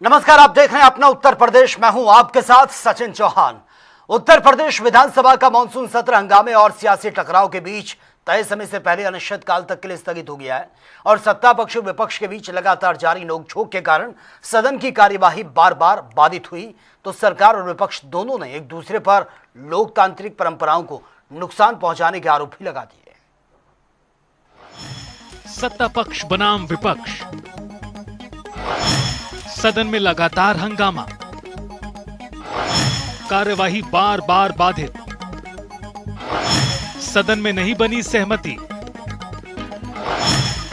नमस्कार, आप देख रहे हैं अपना उत्तर प्रदेश। मैं हूं आपके साथ सचिन चौहान। उत्तर प्रदेश विधानसभा का मानसून सत्र हंगामे और सियासी टकराव के बीच तय समय से पहले अनिश्चितकाल तक के लिए स्थगित हो गया है और सत्ता पक्ष और विपक्ष के बीच लगातार जारी नोकझोंक के कारण सदन की कार्यवाही बार बार बाधित हुई। तो सरकार और विपक्ष दोनों ने एक दूसरे पर लोकतांत्रिक परंपराओं को नुकसान पहुंचाने के आरोप भी लगा दिए। सत्ता पक्ष बनाम विपक्ष, सदन में लगातार हंगामा, कार्यवाही बार बार बाधित, सदन में नहीं बनी सहमति,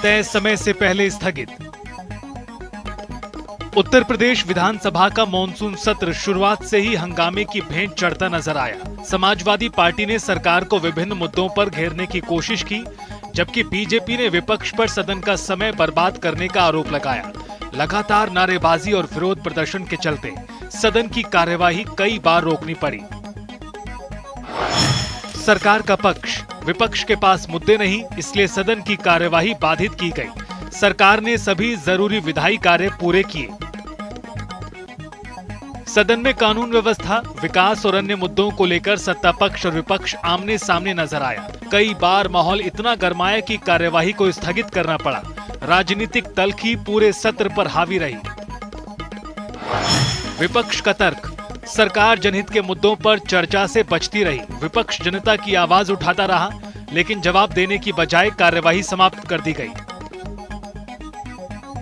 तय समय से पहले स्थगित। उत्तर प्रदेश विधानसभा का मॉनसून सत्र शुरुआत से ही हंगामे की भेंट चढ़ता नजर आया। समाजवादी पार्टी ने सरकार को विभिन्न मुद्दों पर घेरने की कोशिश की, जबकि बीजेपी ने विपक्ष पर सदन का समय बर्बाद करने का आरोप लगाया। लगातार नारेबाजी और विरोध प्रदर्शन के चलते सदन की कार्यवाही कई बार रोकनी पड़ी। सरकार का पक्ष, विपक्ष के पास मुद्दे नहीं, इसलिए सदन की कार्यवाही बाधित की गई। सरकार ने सभी जरूरी विधायी कार्य पूरे किए। सदन में कानून व्यवस्था, विकास और अन्य मुद्दों को लेकर सत्ता पक्ष और विपक्ष आमने सामने नजर आया। कई बार माहौल इतना गर्माया कि कार्यवाही को स्थगित करना पड़ा। राजनीतिक तल्खी पूरे सत्र पर हावी रही। विपक्ष का तर्क, सरकार जनहित के मुद्दों पर चर्चा से बचती रही। विपक्ष जनता की आवाज उठाता रहा, लेकिन जवाब देने की बजाय कार्यवाही समाप्त कर दी गई।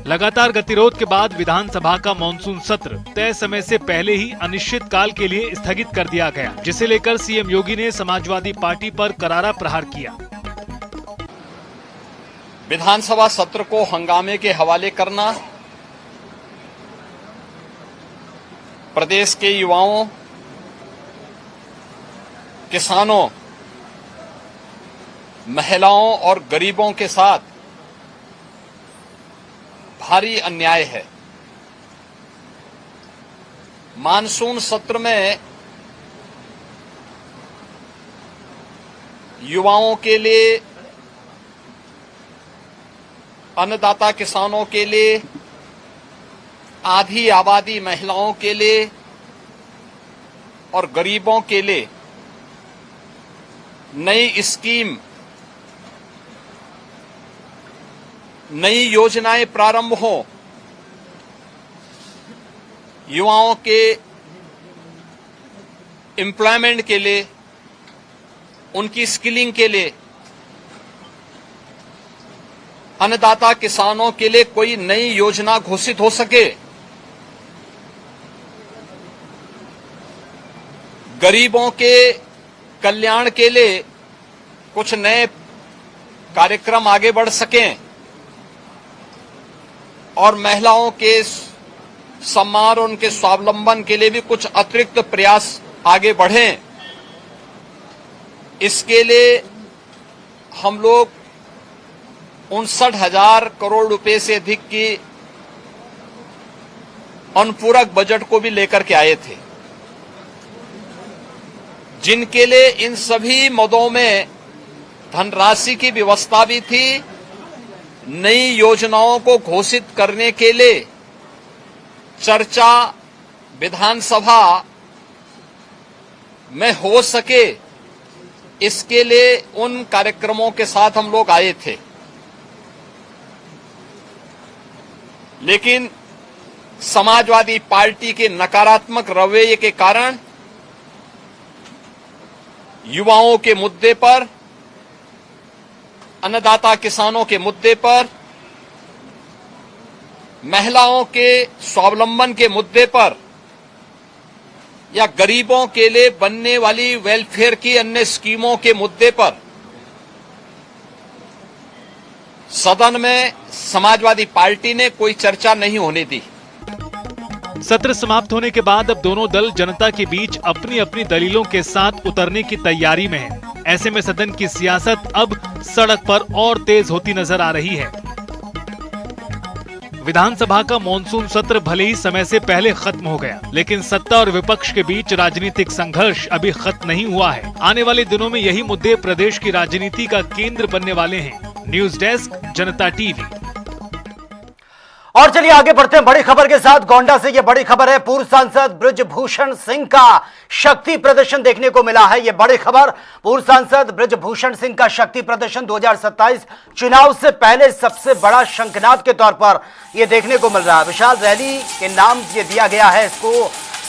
लगातार गतिरोध के बाद विधानसभा का मॉनसून सत्र तय समय से पहले ही अनिश्चितकाल के लिए स्थगित कर दिया गया, जिसे लेकर सीएम योगी ने समाजवादी पार्टी पर करारा प्रहार किया। विधानसभा सत्र को हंगामे के हवाले करना प्रदेश के युवाओं, किसानों, महिलाओं और गरीबों के साथ भारी अन्याय है। मानसून सत्र में युवाओं के लिए, अन्नदाता किसानों के लिए, आधी आबादी महिलाओं के लिए और गरीबों के लिए नई स्कीम, नई योजनाएं प्रारंभ हो, युवाओं के एम्प्लॉयमेंट के लिए, उनकी स्किलिंग के लिए, अन्नदाता किसानों के लिए कोई नई योजना घोषित हो सके, गरीबों के कल्याण के लिए कुछ नए कार्यक्रम आगे बढ़ सकें और महिलाओं के सम्मान और उनके स्वावलंबन के लिए भी कुछ अतिरिक्त प्रयास आगे बढ़ें। इसके लिए हम लोग 59,000 करोड़ रुपए से अधिक की अनुपूरक बजट को भी लेकर के आए थे, जिनके लिए इन सभी मदों में धनराशि की व्यवस्था भी थी। नई योजनाओं को घोषित करने के लिए चर्चा विधानसभा में हो सके, इसके लिए उन कार्यक्रमों के साथ हम लोग आए थे। लेकिन समाजवादी पार्टी के नकारात्मक रवैये के कारण युवाओं के मुद्दे पर, अन्नदाता किसानों के मुद्दे पर, महिलाओं के स्वावलंबन के मुद्दे पर या गरीबों के लिए बनने वाली वेलफेयर की अन्य स्कीमों के मुद्दे पर सदन में समाजवादी पार्टी ने कोई चर्चा नहीं होने दी। सत्र समाप्त होने के बाद अब दोनों दल जनता के बीच अपनी अपनी दलीलों के साथ उतरने की तैयारी में हैं। ऐसे में सदन की सियासत अब सड़क पर और तेज होती नजर आ रही है। विधानसभा का मॉनसून सत्र भले ही समय से पहले खत्म हो गया, लेकिन सत्ता और विपक्ष के बीच राजनीतिक संघर्ष अभी खत्म नहीं हुआ है। आने वाले दिनों में यही मुद्दे प्रदेश की राजनीति का केंद्र बनने वाले हैं। न्यूज डेस्क, जनता टीवी। और चलिए आगे बढ़ते हैं बड़ी खबर के साथ। गोंडा से यह बड़ी खबर है, पूर्व सांसद बृजभूषण सिंह का शक्ति प्रदर्शन देखने को मिला है। यह बड़ी खबर, पूर्व सांसद बृजभूषण सिंह का शक्ति प्रदर्शन 2027 चुनाव से पहले सबसे बड़ा शंखनाद के तौर पर यह देखने को मिल रहा है। विशाल रैली के नाम ये दिया गया है इसको,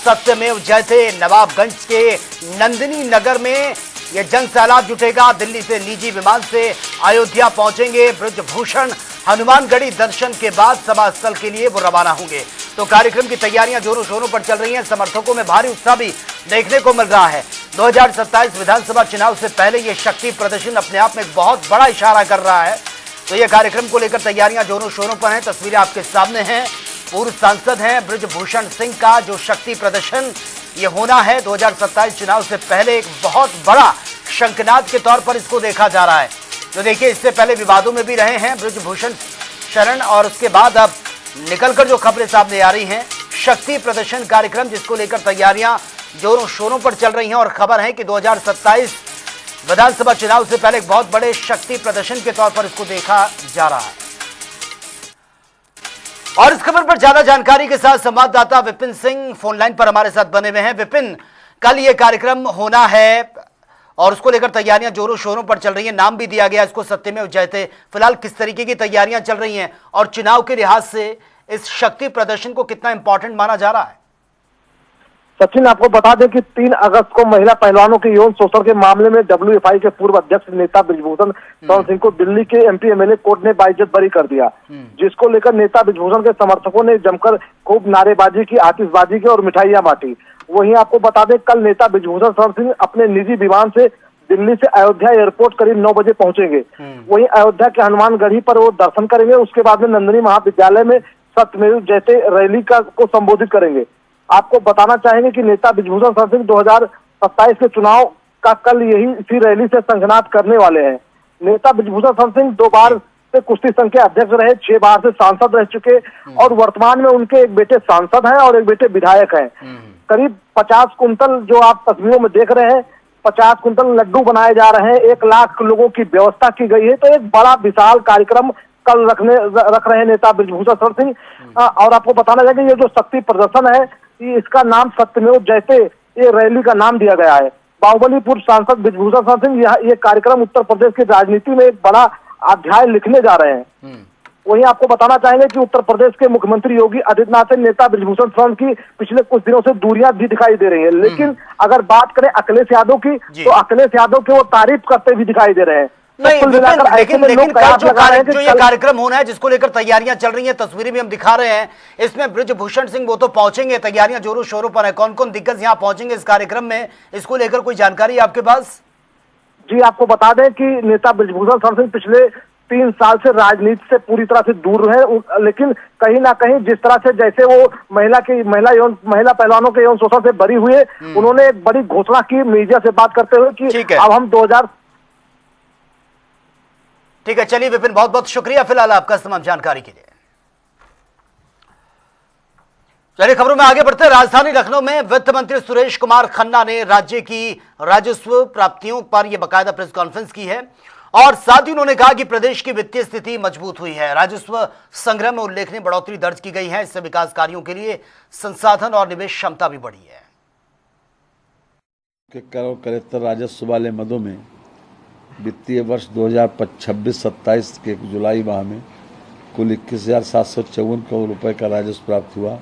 सत्यमेव जयते। नवाबगंज के नंदिनी नगर में यह जन सैलाब जुटेगा। दिल्ली से निजी विमान से अयोध्या पहुंचेंगे बृजभूषण। हनुमानगढ़ी दर्शन के बाद सभा स्थल के लिए वो रवाना होंगे। तो कार्यक्रम की तैयारियां जोरों शोरों पर चल रही हैं। समर्थकों में भारी उत्साह भी देखने को मिल रहा है। 2027 विधानसभा चुनाव से पहले यह शक्ति प्रदर्शन अपने आप में एक बहुत बड़ा इशारा कर रहा है। तो यह कार्यक्रम को लेकर तैयारियां जोरों शोरों पर हैं। तस्वीरें आपके सामने हैं। पूर्व सांसद हैं बृजभूषण सिंह का जो शक्ति प्रदर्शन ये होना है 2027 चुनाव से पहले, एक बहुत बड़ा शंखनाद के तौर पर इसको देखा जा रहा है। तो देखिए, इससे पहले विवादों में भी रहे हैं बृजभूषण शरण, और उसके बाद अब निकलकर जो खबरें सामने आ रही हैं, शक्ति प्रदर्शन कार्यक्रम जिसको लेकर तैयारियां जोरों शोरों पर चल रही हैं। और खबर है कि 2027 विधानसभा चुनाव से पहले एक बहुत बड़े शक्ति प्रदर्शन के तौर पर इसको देखा जा रहा है। और इस खबर पर ज्यादा जानकारी के साथ संवाददाता विपिन सिंह फोन लाइन पर हमारे साथ बने हुए हैं। विपिन, कल ये कार्यक्रम होना है और उसको लेकर तैयारियां जोरों शोरों पर चल रही हैं। नाम भी दिया गया इसको सत्यमेव जयते। फिलहाल किस तरीके की तैयारियां चल रही हैं और चुनाव के लिहाज से इस शक्ति प्रदर्शन को कितना इंपॉर्टेंट माना जा रहा है? सचिन, आपको बता दें कि 3 अगस्त को महिला पहलवानों के यौन शोषण के मामले में WFI के पूर्व अध्यक्ष नेता बृजभूषण शरण सिंह को दिल्ली के MP MLA कोर्ट ने बाइज्जत बरी कर दिया, जिसको लेकर नेता बृजभूषण के समर्थकों ने जमकर खूब नारेबाजी की, आतिशबाजी की और मिठाइयां बांटी। वहीं आपको बता दें, कल नेता बृजभूषण शरण सिंह अपने निजी विमान से दिल्ली से अयोध्या एयरपोर्ट करीब 9 बजे पहुंचेंगे। वहीं अयोध्या के हनुमानगढ़ी पर वो दर्शन करेंगे। उसके बाद में नंदिनी महाविद्यालय में सत्यमेव जयते रैली को संबोधित करेंगे। आपको बताना चाहेंगे कि नेता बृजभूषण शरण सिंह 2027 के चुनाव का कल इसी रैली से शंखनाद करने वाले हैं। नेता बृजभूषण शरण सिंह 2 बार से कुश्ती संघ के अध्यक्ष रहे, 6 बार से सांसद रह चुके और वर्तमान में उनके एक बेटे सांसद हैं और एक बेटे विधायक हैं। करीब 50 कुंतल, जो आप तस्वीरों में देख रहे हैं, 50 कुंतल लड्डू बनाए जा रहे हैं। 1 लाख लोगों की व्यवस्था की गई है। तो एक बड़ा विशाल कार्यक्रम कल रख रहे हैं नेता बृजभूषण शरण सिंह। और आपको बताना चाहिए, ये जो शक्ति प्रदर्शन है, इसका नाम सत्यमेव जयते ये रैली का नाम दिया गया है। बाहुबली पूर्व सांसद बृजभूषण शरण सिंह ये कार्यक्रम उत्तर प्रदेश की राजनीति में एक बड़ा अध्याय लिखने जा रहे हैं। वहीं आपको बताना चाहेंगे कि उत्तर प्रदेश के मुख्यमंत्री योगी आदित्यनाथ से नेता बृजभूषण शरण की पिछले कुछ दिनों से दूरियां भी दिखाई दे रही है। लेकिन अगर बात करें अखिलेश यादव की, तो अखिलेश यादव की वो तारीफ करते भी दिखाई दे रहे हैं। नहीं, लेकिन जो ये कार्यक्रम होना है जिसको लेकर तैयारियां चल रही हैं, तस्वीरें भी हम दिखा रहे हैं, इसमें बृजभूषण सिंह वो तो पहुंचेंगे, तैयारियां जोरों शोरों पर है। कौन कौन दिग्गज यहां पहुंचेंगे इस कार्यक्रम में, इसको लेकर कोई जानकारी आपके पास? जी, आपको बता दें कि नेता बृजभूषण शरण सिंह पिछले 3 साल से राजनीति से पूरी तरह से दूर रहे, लेकिन कहीं ना कहीं जिस तरह से जैसे वो महिला पहलवानों के यौन शोषण से बरी हुए, उन्होंने एक बड़ी घोषणा की मीडिया से बात करते हुए कि अब हम 2000। ठीक है, चलिए विपिन, बहुत बहुत शुक्रिया फिलहाल आपका तमाम जानकारी के लिए। चलिए खबरों में आगे बढ़ते हैं। राजधानी लखनऊ में वित्त मंत्री सुरेश कुमार खन्ना ने राज्य की राजस्व प्राप्तियों पर यह बाकायदा प्रेस कॉन्फ्रेंस की है और साथ ही उन्होंने कहा कि प्रदेश की वित्तीय स्थिति मजबूत हुई है। राजस्व संग्रह में उल्लेखनीय बढ़ोतरी दर्ज की गई है। इससे विकास कार्यों के लिए संसाधन और निवेश क्षमता भी बढ़ी है। कलेक्टर राजस्व वाले मदों में वित्तीय वर्ष 2026-27 के जुलाई माह में कुल 21,754 करोड़ रुपए का राजस्व प्राप्त हुआ,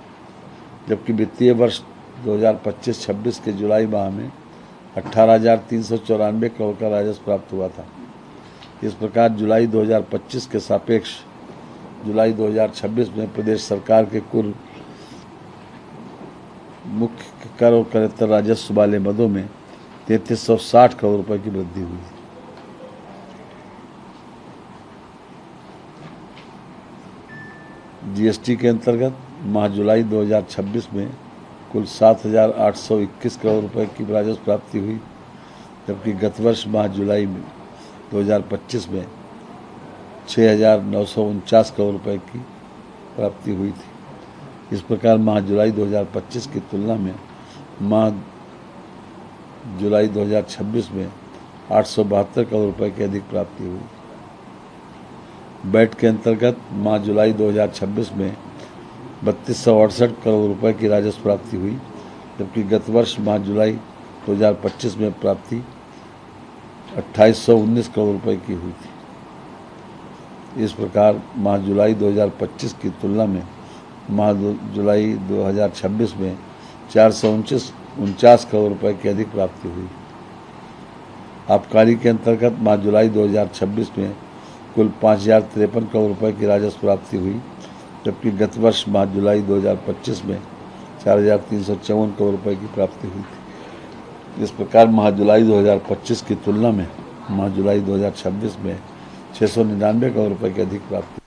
जबकि वित्तीय वर्ष 2025-26 के जुलाई माह में 18,394 करोड़ का राजस्व प्राप्त हुआ था। इस प्रकार जुलाई 2025 के सापेक्ष जुलाई 2026 में प्रदेश सरकार के कुल मुख्य कर और कलेक्टर राजस्व वाले मदों में 3360 करोड़ रुपए की वृद्धि हुई। GST के अंतर्गत माह जुलाई 2026 में कुल 7,821 करोड़ रुपए की राजस्व प्राप्ति हुई, जबकि गत वर्ष माह जुलाई में 2025 में 6,949 करोड़ रुपए की प्राप्ति हुई थी। इस प्रकार माह जुलाई 2025 की तुलना में माह जुलाई 2026 में 872 करोड़ रुपए की अधिक प्राप्ति हुई। बैट के अंतर्गत माह जुलाई 2026 में 3268 करोड़ रुपए की राजस्व प्राप्ति हुई, जबकि गत वर्ष माह जुलाई 2025 में प्राप्ति 2819 करोड़ रुपए की हुई थी। इस प्रकार माह जुलाई 2025 की तुलना में माह जुलाई 2026 में 449 करोड़ रुपए की अधिक प्राप्ति हुई। आबकारी के अंतर्गत माह जुलाई 2026 में कुल 5053 करोड़ रुपए की राजस्व प्राप्ति हुई, जबकि गत वर्ष माह जुलाई 2025 में 4354 करोड़ रुपए की प्राप्ति हुई थी। इस प्रकार माह जुलाई 2025 की तुलना में माह जुलाई 2026 में 699 करोड़ रुपए की अधिक प्राप्ति।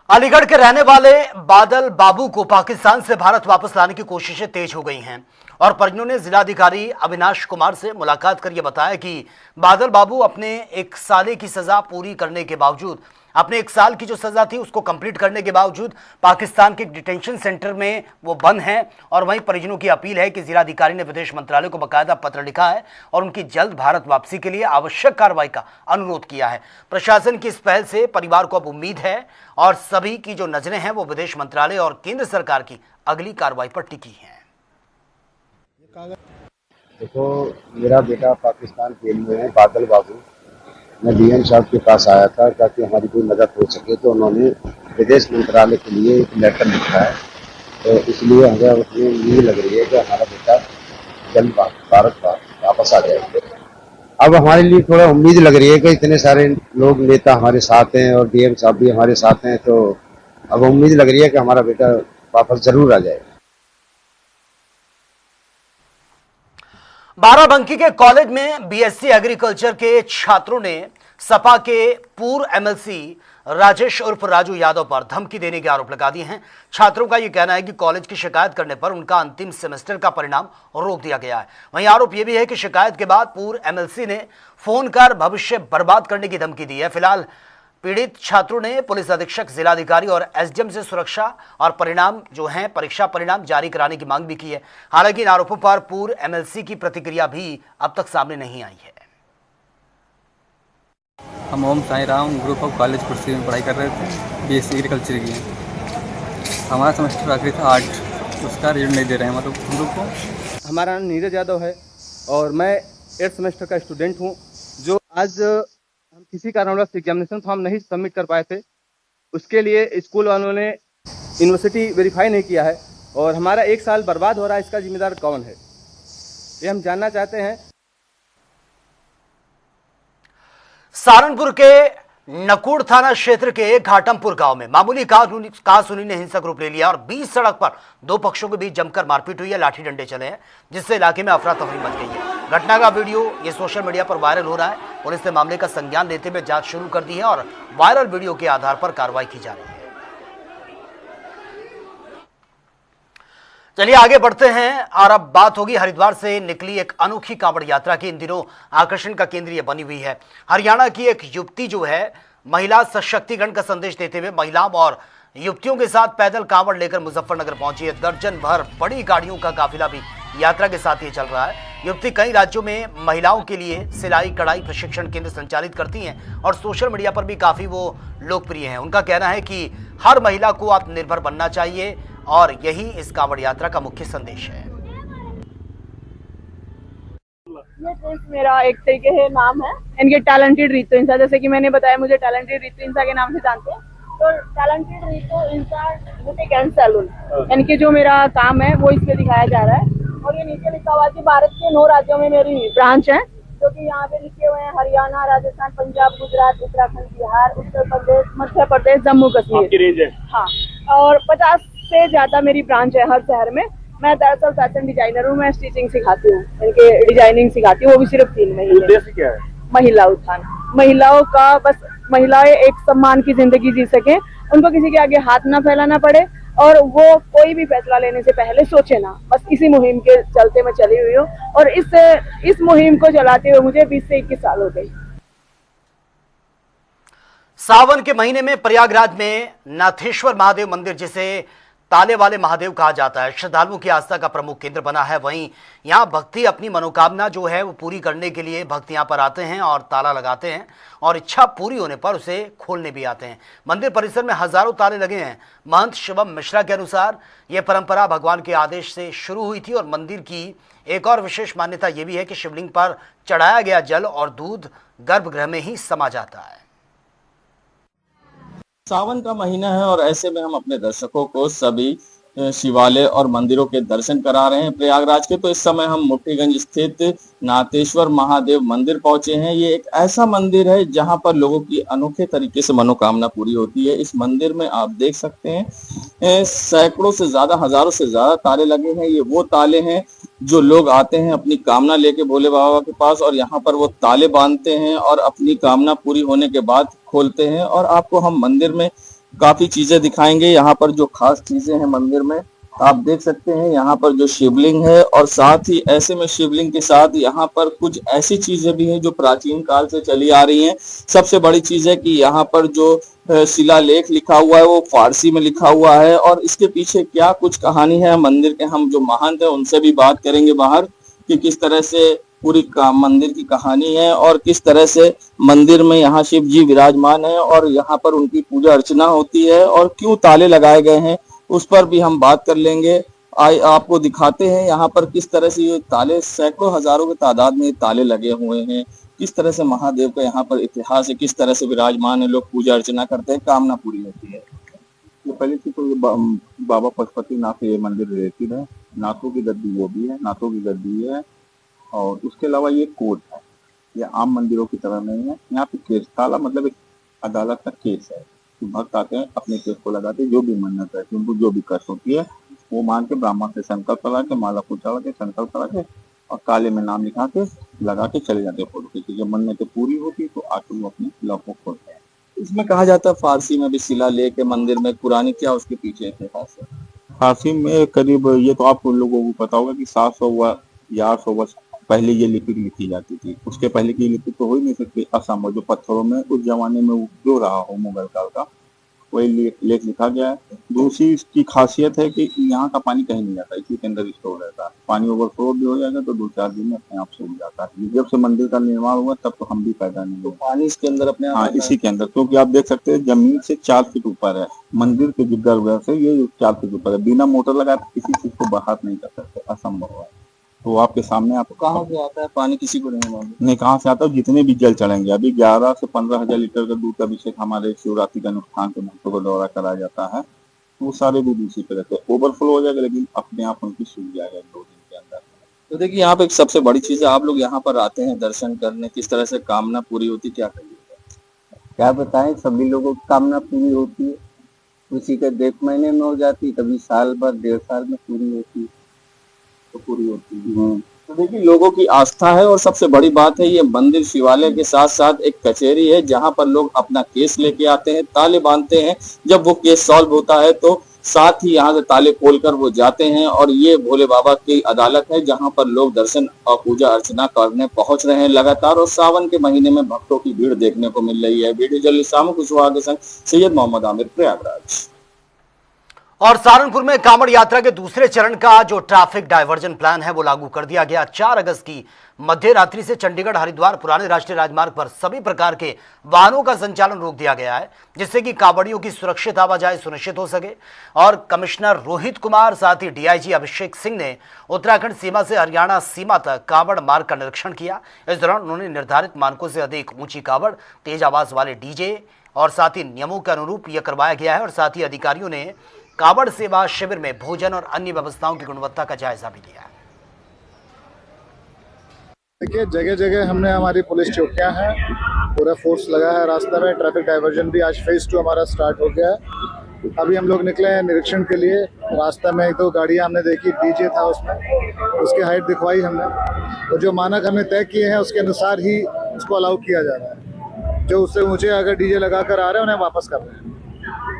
अलीगढ़ के रहने वाले बादल बाबू को पाकिस्तान से भारत वापस लाने की कोशिशें तेज हो गई हैं और परिजनों ने जिलाधिकारी अविनाश कुमार से मुलाकात कर यह बताया कि बादल बाबू अपने 1 साल की सजा पूरी करने के बावजूद, अपने 1 साल की जो सजा थी उसको कंप्लीट करने के बावजूद पाकिस्तान के डिटेंशन सेंटर में वो बंद हैं। और वहीं परिजनों की अपील है कि जिलाधिकारी ने विदेश मंत्रालय को बाकायदा पत्र लिखा है और उनकी जल्द भारत वापसी के लिए आवश्यक कार्रवाई का अनुरोध किया है। प्रशासन की इस पहल से परिवार को अब उम्मीद है और सभी की जो नजरें हैं वो विदेश मंत्रालय और केंद्र सरकार की अगली कार्रवाई पर टिकी हैं। देखो, मेरा बेटा पाकिस्तान जेल में है, बादल बाबू। मैं डीएम साहब के पास आया था ताकि हमारी कोई मदद हो सके, तो उन्होंने विदेश मंत्रालय के लिए एक लेटर लिखा है, तो इसलिए हमें अपनी उम्मीद लग रही है कि हमारा बेटा जल्द भारत वापस आ जाएगा। अब हमारे लिए थोड़ा उम्मीद लग रही है कि इतने सारे लोग नेता हमारे साथ हैं और डीएम साहब भी हमारे साथ हैं, तो अब उम्मीद लग रही है कि हमारा बेटा वापस जरूर आ जाएगा। बाराबंकी के कॉलेज में बीएससी एग्रीकल्चर के छात्रों ने सपा के पूर्व एमएलसी राजेश उर्फ राजू यादव पर धमकी देने के आरोप लगा दिए हैं। छात्रों का यह कहना है कि कॉलेज की शिकायत करने पर उनका अंतिम सेमेस्टर का परिणाम रोक दिया गया है। वहीं आरोप यह भी है कि शिकायत के बाद पूर्व एमएलसी ने फोन कर भविष्य बर्बाद करने की धमकी दी है। फिलहाल पीड़ित छात्रों ने पुलिस अधीक्षक, जिलाधिकारी और एसडीएम से सुरक्षा और परिणाम जो हैं परीक्षा परिणाम जारी कराने की मांग भी की है। हालांकि इन आरोपों पर पूर्व एमएलसी की प्रतिक्रिया भी अब तक सामने नहीं आई है। हम Om Sai Ram group of college कुर्सी में पढ़ाई कर रहे थे, बीएससी एग्रीकल्चर की। हमारा सेमेस्टर आखिरी था 8, उसका रिजल्ट नहीं दे रहे हैं मतलब ग्रुप को। हमारा नाम नीरज यादव है और मैं 8th सेमेस्टर का स्टूडेंट हूं। जो आज हम किसी कारणवश एग्जामिनेशन फॉर्म नहीं सबमिट कर पाए थे, उसके लिए स्कूल वालों ने यूनिवर्सिटी वेरीफाई नहीं किया है और हमारा 1 साल बर्बाद हो रहा है। इसका जिम्मेदार कौन है, ये हम जानना चाहते हैं। सहारनपुर के नकुड़ थाना क्षेत्र के घाटमपुर गांव में मामूली कहासुनी ने हिंसक रूप ले लिया और बीच सड़क पर 2 पक्षों के बीच जमकर मारपीट हुई है, लाठी डंडे चले हैं, जिससे इलाके में अफरा तफरी मच गई है। घटना का वीडियो ये सोशल मीडिया पर वायरल हो रहा है। पुलिस ने मामले का संज्ञान लेते हुए जांच शुरू कर दी है और वायरल वीडियो के आधार पर कार्रवाई की जा रही है। चलिए आगे बढ़ते हैं और अब बात होगी हरिद्वार से निकली एक अनोखी कांवड़ यात्रा की इन दिनों आकर्षण का केंद्र बनी हुई है। हरियाणा की एक युवती जो है महिला सशक्तिकरण का संदेश देते हुए महिलाओं और युवतियों के साथ पैदल कांवड़ लेकर मुजफ्फरनगर पहुंची है। दर्जन भर बड़ी गाड़ियों का काफिला भी यात्रा के साथ ये चल रहा है। युवती कई राज्यों में महिलाओं के लिए सिलाई कढ़ाई प्रशिक्षण केंद्र संचालित करती हैं और सोशल मीडिया पर भी काफी वो लोकप्रिय हैं। उनका कहना है कि हर महिला को आत्मनिर्भर बनना चाहिए और यही इस कांवड़ यात्रा का मुख्य संदेश है। ये ट्रस्ट मेरा एक तरीके से नाम है, इनके टैलेंटेड रीतू इंसा, जैसे कि मैंने बताया मुझे टैलेंटेड रीतू इंसा के नाम से जानते हैं। तो टैलेंटेड रीतू इंसा बुटीक एंड सैलून, इनके जो मेरा काम है वो इसमें दिखाया जा रहा है। और ये नीचे लिखा हुआ है कि भारत के 9 राज्यों में मेरी ब्रांच है, जो कि यहाँ पे लिखे हुए हैं हरियाणा, राजस्थान, पंजाब, गुजरात, उत्तराखंड, बिहार, उत्तर प्रदेश, मध्य प्रदेश, जम्मू कश्मीर। आपकी रेंज है? हाँ, और 50 से ज्यादा मेरी ब्रांच है हर शहर में। मैं दरअसल फैशन डिजाइनर हूँ, मैं स्टिचिंग सिखाती हूँ, इनके डिजाइनिंग सिखाती हूँ, वो भी सिर्फ 3 महीने। उद्देश्य क्या है? महिला उत्थान, महिलाओं का बस महिलाएं एक सम्मान की जिंदगी जी सकें, उनको किसी के आगे हाथ ना फैलाना पड़े और वो कोई भी फैसला लेने से पहले सोचे ना। बस इसी मुहिम के चलते मैं चली हुई हूँ और इस मुहिम को चलाते हुए मुझे 20 से 21 साल हो गए। सावन के महीने में प्रयागराज में नाथेश्वर महादेव मंदिर, जिसे ताले वाले महादेव कहा जाता है। श्रद्धालुओं की आस्था का प्रमुख केंद्र बना है। वहीं यहाँ भक्ति अपनी मनोकामना जो है वो पूरी करने के लिए भक्त यहाँ पर आते हैं और ताला लगाते हैं और इच्छा पूरी होने पर उसे खोलने भी आते हैं। मंदिर परिसर में हजारों ताले लगे हैं। महंत शिवम मिश्रा के अनुसार यह परंपरा भगवान के आदेश से शुरू हुई थी और मंदिर की एक और विशेष मान्यता यह भी है कि शिवलिंग पर चढ़ाया गया जल और दूध गर्भगृह में ही समा जाता है। सावन का महीना है और ऐसे में हम अपने दर्शकों को सभी शिवालय और मंदिरों के दर्शन करा रहे हैं प्रयागराज के। तो इस समय हम मुट्ठीगंज स्थित नाथेश्वर महादेव मंदिर पहुंचे हैं। ये एक ऐसा मंदिर है जहां पर लोगों की अनोखे तरीके से मनोकामना पूरी होती है। इस मंदिर में आप देख सकते हैं सैकड़ों से ज्यादा, हजारों से ज्यादा ताले लगे हैं। ये वो ताले हैं जो लोग आते हैं अपनी कामना लेके भोले बाबा के पास और यहाँ पर वो ताले बांधते हैं और अपनी कामना पूरी होने के बाद खोलते हैं। और आपको हम मंदिर में काफी चीजें दिखाएंगे। यहाँ पर जो खास चीजें हैं मंदिर में आप देख सकते हैं, यहाँ पर जो शिवलिंग है और साथ ही ऐसे में शिवलिंग के साथ यहाँ पर कुछ ऐसी चीजें भी हैं जो प्राचीन काल से चली आ रही हैं। सबसे बड़ी चीज है कि यहाँ पर जो शिलालेख लिखा हुआ है वो फारसी में लिखा हुआ है और इसके पीछे क्या कुछ कहानी है मंदिर के हम जो महंत है उनसे भी बात करेंगे बाहर कि किस तरह से पूरी मंदिर की कहानी है और किस तरह से मंदिर में यहाँ शिव जी विराजमान है और यहाँ पर उनकी पूजा अर्चना होती है और क्यों ताले लगाए गए हैं उस पर भी हम बात कर लेंगे। आपको दिखाते हैं यहाँ पर किस तरह से ये ताले, सैकड़ों हजारों की तादाद में ताले लगे हुए हैं। किस तरह से महादेव का यहाँ पर इतिहास है, किस तरह से विराजमान है, लोग पूजा अर्चना करते हैं, कामना पूरी होती है। ये पहले से तो बाबा पशुपति नाथ ये मंदिर रिलेटेड है। नाथों की गद्दी वो भी है, नाथों की गद्दी है और उसके अलावा ये कोर्ट है। ये आम मंदिरों की तरह नहीं है। यहाँ पे केस ताला मतलब एक अदालत का केस है। भक्त आते हैं अपने केस को लगाते हैं, जो भी मन्नत है उनको जो भी कष्ट होती है वो मान के ब्राह्मण से संकल्प करा के, माला को चढ़ा के, संकल्प करा के और काले में नाम लिखा के लगा के चले जाते हैं फोटो के। जब मन्नतें पूरी होती तो आके वो अपने लव को खोलते हैं। इसमें कहा जाता है फारसी में भी शिलालेख के मंदिर में पुरानी क्या उसके पीछे इतिहास है। फारसी में करीब ये तो आप लोगों को पता होगा कि 700 या 800 वर्ष पहले ये लिपि लिखी जाती थी। उसके पहले की लिपि तो हो ही नहीं सकती। असम जो पत्थरों में उस जमाने में जो रहा हो मुगल काल का वही लेख लिखा गया है। दूसरी इसकी खासियत है कि यहाँ का पानी कहीं नहीं जाता, इसी के अंदर स्टोर रहता है। पानी ओवरफ्लो भी हो जाएगा तो 2-4 दिन में अपने आप सूख जाता है। जब से मंदिर का निर्माण हुआ तब तो हम भी पैदा नहीं हुए। पानी इसके अंदर अपने हाँ इसी के अंदर, क्योंकि आप देख सकते हैं जमीन से 4 फीट ऊपर है मंदिर के गर्भगृह से। ये 4 फीट ऊपर है। बिना मोटर लगाए किसी चीज को बाहर नहीं कर सकते, असंभव है। तो आपके सामने आपको कहाँ से आता है पानी किसी को नहीं मालूम नहीं कहाँ से आता है। जितने भी जल चढ़ेंगे अभी 11 से 15 हजार लीटर का दूध का अभिषेक हमारे शिवरात्रि के अनुष्ठान के भक्तों को दौरा कराया जाता है। वो सारे दूध उसी पे रहते हैं। ओवरफ्लो हो जाएगा लेकिन अपने आप उनकी सूख जाएगा 2 दिन के अंदर। तो देखिए यहाँ पे एक सबसे बड़ी चीज है, आप लोग यहाँ पर आते हैं दर्शन करने, किस तरह से कामना पूरी होती क्या करिए क्या बताएं, सभी लोगों की कामना पूरी होती है। उसी के 1.5 महीने में हो जाती है, कभी साल भर 1.5 साल में पूरी होती है तो पूरी होती है। तो देखिए लोगों की आस्था है और सबसे बड़ी बात है ये मंदिर शिवालय के साथ साथ एक कचहरी है जहां पर लोग अपना केस लेके आते हैं, ताले बांधते हैं। जब वो केस सॉल्व होता है तो साथ ही यहाँ से ताले खोलकर वो जाते हैं और ये भोले बाबा की अदालत है जहां पर लोग दर्शन और पूजा अर्चना करने पहुंच रहे हैं लगातार। और सावन के महीने में भक्तों की भीड़ देखने को मिल रही है। वीडियो जर्नलिस्ट शाम कुशवाहा के संग सैयद मोहम्मद आमिर, प्रयागराज। और सहारनपुर में कांवड़ यात्रा के दूसरे चरण का जो ट्रैफिक डायवर्जन प्लान है वो लागू कर दिया गया। 4 अगस्त की मध्य रात्रि से चंडीगढ़ हरिद्वार पुराने राष्ट्रीय राजमार्ग पर सभी प्रकार के वाहनों का संचालन रोक दिया गया है, जिससे कि कांवड़ियों की सुरक्षित आवाजाही सुनिश्चित हो सके। और कमिश्नर रोहित कुमार साथ ही डीआईजी अभिषेक सिंह ने उत्तराखंड सीमा से हरियाणा सीमा तक कांवड़ मार्ग का निरीक्षण किया। इस दौरान उन्होंने निर्धारित मानकों से अधिक ऊंची कांवड़, तेज आवाज वाले डीजे और साथ ही नियमों के अनुरूप यह करवाया गया है। और साथ ही अधिकारियों ने कांवड़ सेवा शिविर में भोजन और अन्य व्यवस्थाओं की गुणवत्ता का जायजा भी लिया। देखिए जगह जगह हमने हमारी पुलिस चौकियां हैं, पूरा फोर्स लगा है रास्ते में। ट्रैफिक डाइवर्जन भी आज फेज 2 हमारा स्टार्ट हो गया है। अभी हम लोग निकले हैं निरीक्षण के लिए। रास्ते में 1-2 गाड़ियां हमने देखी, डीजे था उसमें, उसकी हाइट दिखवाई हमने। तो जो मानक हमने तय किए हैं उसके अनुसार ही उसको अलाउ किया जा रहा है। जो उससे ऊंचे अगर डीजे लगा कर आ रहे हैं उन्हें वापस कर रहे हैं।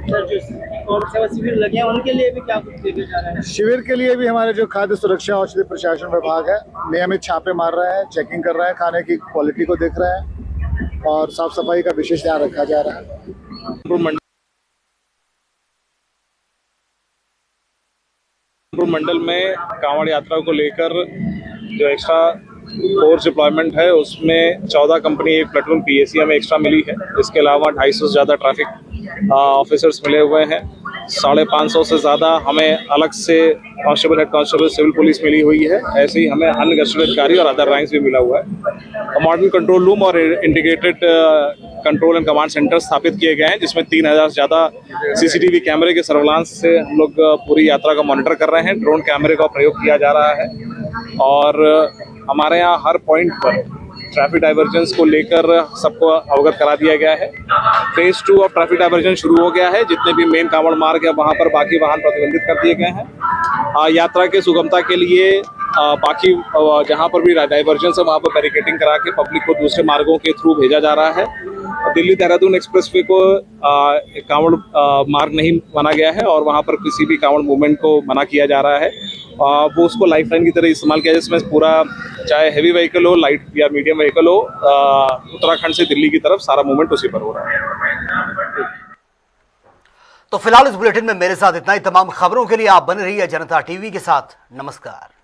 और सेवा शिविर लगे हैं उनके लिए भी क्या कुछ देखे जा रहे हैं? शिविर के लिए भी हमारे जो खाद्य सुरक्षा औषधि प्रशासन विभाग है नियमित छापे मार रहे हैं, चेकिंग कर रहे हैं, खाने की क्वालिटी को देख रहे हैं और साफ सफाई का विशेष ध्यान रखा जा रहा है। कानपुर मंडल में कांवड़ यात्रा को लेकर जो एक्स्ट्रा फोर्स डिप्लॉयमेंट है उसमें 14 कंपनी एक प्लेटून पीएसी हमें एक्स्ट्रा मिली है। इसके अलावा 250 से ज़्यादा ट्रैफिक ऑफिसर्स मिले हुए हैं। 550 से ज़्यादा हमें अलग से constable, head constable, civil police मिली हुई है। ऐसे ही हमें अन्य गस्टेड अधिकारी और अदर रैंक्स भी मिला हुआ है। मॉडर्न कंट्रोल रूम और integrated control and command centre स्थापित किए गए हैं, जिसमें 3000 से ज़्यादा सीसीटीवी कैमरे के सर्विलांस से हम लोग पूरी यात्रा का मॉनिटर कर रहे हैं। ड्रोन कैमरे का प्रयोग किया जा रहा है और हमारे यहाँ हर पॉइंट पर ट्रैफिक डाइवर्जेंस को लेकर सबको अवगत करा दिया गया है। फेज 2 ऑफ ट्रैफिक डाइवर्जन शुरू हो गया है। जितने भी मेन कांवड़ मार्ग है वहाँ पर बाकी वाहन प्रतिबंधित कर दिए गए हैं। यात्रा के सुगमता के लिए बाकी जहाँ पर भी डाइवर्जेंस है वहाँ पर बैरिकेडिंग करा के पब्लिक को दूसरे मार्गों के थ्रू भेजा जा रहा है। दिल्ली देहरादून एक्सप्रेसवे को कांवड़ मार्ग नहीं माना गया है और वहाँ पर किसी भी कांवड़ मूवमेंट को मना किया जा रहा है। वो उसको लाइफ लाइन की तरह इस्तेमाल किया, जिसमें पूरा चाहे हेवी व्हीकल हो, लाइट या मीडियम व्हीकल हो, उत्तराखंड से दिल्ली की तरफ सारा मूवमेंट उसी पर हो रहा है। तो फिलहाल इस बुलेटिन में मेरे साथ इतना ही। तमाम खबरों के लिए आप बने रहिए जनता टीवी के साथ। नमस्कार।